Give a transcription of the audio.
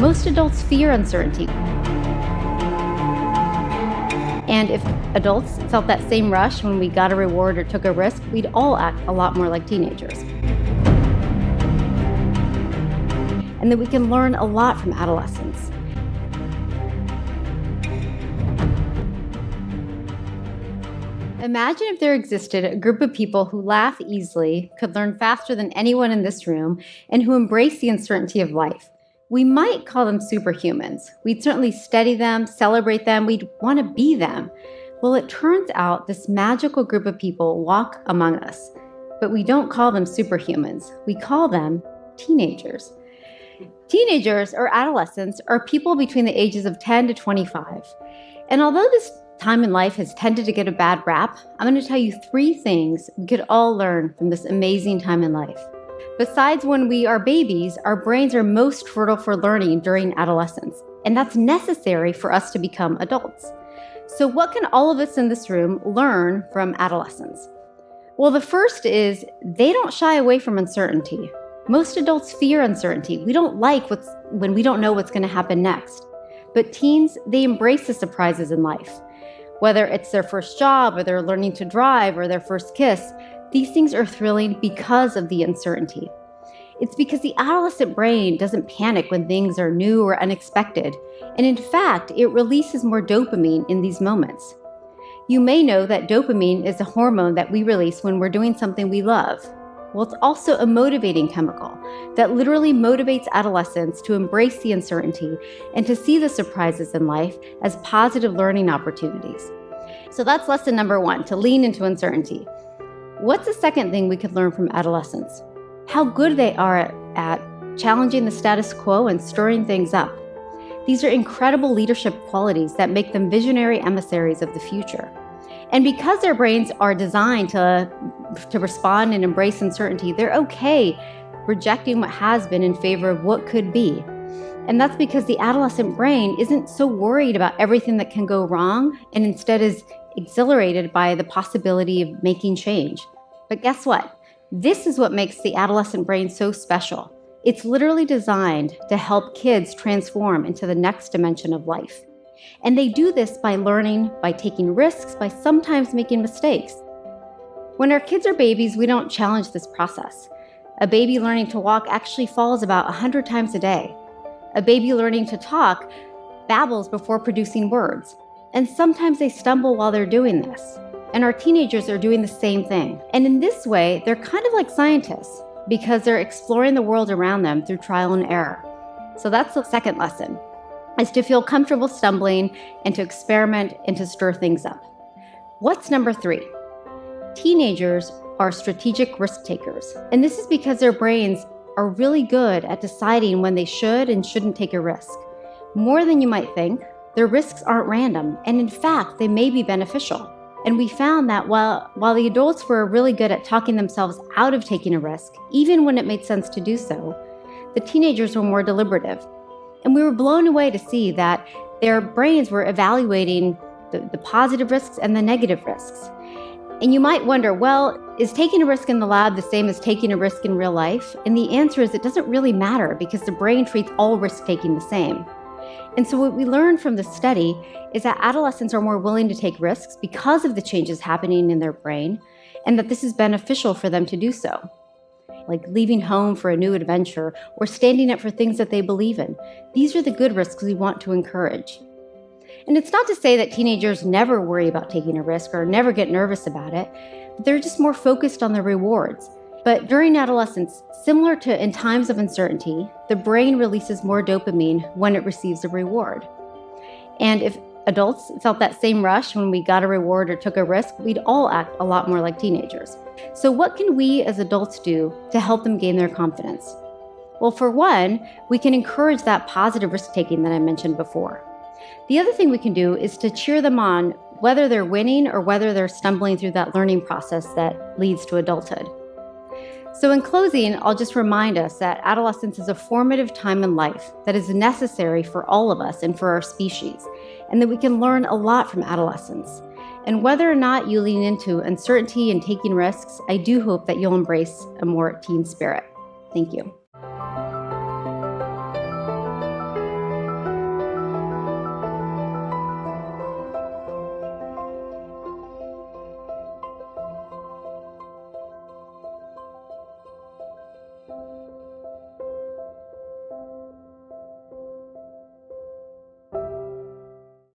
Most adults fear uncertainty. And if adults felt that same rush when we got a reward or took a risk, we'd all act a lot more like teenagers. And that we can learn a lot from adolescence. Imagine if there existed a group of people who laugh easily, could learn faster than anyone in this room, and who embrace the uncertainty of life. We might call them superhumans. We'd certainly study them, celebrate them, we'd want to be them. Well, it turns out this magical group of people walk among us, but we don't call them superhumans. We call them teenagers. Teenagers or adolescents are people between the ages of 10 to 25. And although this time in life has tended to get a bad rap, I'm going to tell you 3 things we could all learn from this amazing time in life. Besides when we are babies, our brains are most fertile for learning during adolescence, and that's necessary for us to become adults. So what can all of us in this room learn from adolescents? Well, the first is they don't shy away from uncertainty. Most adults fear uncertainty. We don't like when we don't know what's going to happen next. But teens, they embrace the surprises in life. Whether it's their first job, or they're learning to drive, or their first kiss, these things are thrilling because of the uncertainty. It's because the adolescent brain doesn't panic when things are new or unexpected, and in fact, it releases more dopamine in these moments. You may know that dopamine is a hormone that we release when we're doing something we love. Well, it's also a motivating chemical that literally motivates adolescents to embrace the uncertainty and to see the surprises in life as positive learning opportunities. So that's lesson number 1, to lean into uncertainty. What's the second thing we could learn from adolescents? How good they are at challenging the status quo and stirring things up. These are incredible leadership qualities that make them visionary emissaries of the future. And because their brains are designed to respond and embrace uncertainty, they're okay rejecting what has been in favor of what could be. And that's because the adolescent brain isn't so worried about everything that can go wrong, and instead is exhilarated by the possibility of making change. But guess what? This is what makes the adolescent brain so special. It's literally designed to help kids transform into the next dimension of life. And they do this by learning, by taking risks, by sometimes making mistakes. When our kids are babies, we don't challenge this process. A baby learning to walk actually falls about 100 times a day. A baby learning to talk babbles before producing words. And sometimes they stumble while they're doing this. And our teenagers are doing the same thing. And in this way, they're kind of like scientists because they're exploring the world around them through trial and error. So that's the second lesson, is to feel comfortable stumbling and to experiment and to stir things up. What's number 3? Teenagers are strategic risk takers. And this is because their brains are really good at deciding when they should and shouldn't take a risk. More than you might think, their risks aren't random, and in fact, they may be beneficial. And we found that while the adults were really good at talking themselves out of taking a risk, even when it made sense to do so, the teenagers were more deliberative. And we were blown away to see that their brains were evaluating the positive risks and the negative risks. And you might wonder, well, is taking a risk in the lab the same as taking a risk in real life? And the answer is it doesn't really matter because the brain treats all risk-taking the same. And so what we learned from this study is that adolescents are more willing to take risks because of the changes happening in their brain, and that this is beneficial for them to do so. Like leaving home for a new adventure or standing up for things that they believe in. These are the good risks we want to encourage. And it's not to say that teenagers never worry about taking a risk or never get nervous about it, but they're just more focused on the rewards. But during adolescence, similar to in times of uncertainty, the brain releases more dopamine when it receives a reward. And if adults felt that same rush when we got a reward or took a risk, we'd all act a lot more like teenagers. So what can we as adults do to help them gain their confidence? Well, for one, we can encourage that positive risk-taking that I mentioned before. The other thing we can do is to cheer them on, whether they're winning or whether they're stumbling through that learning process that leads to adulthood. So in closing, I'll just remind us that adolescence is a formative time in life that is necessary for all of us and for our species, and that we can learn a lot from adolescence. And whether or not you lean into uncertainty and taking risks, I do hope that you'll embrace a more teen spirit. Thank you.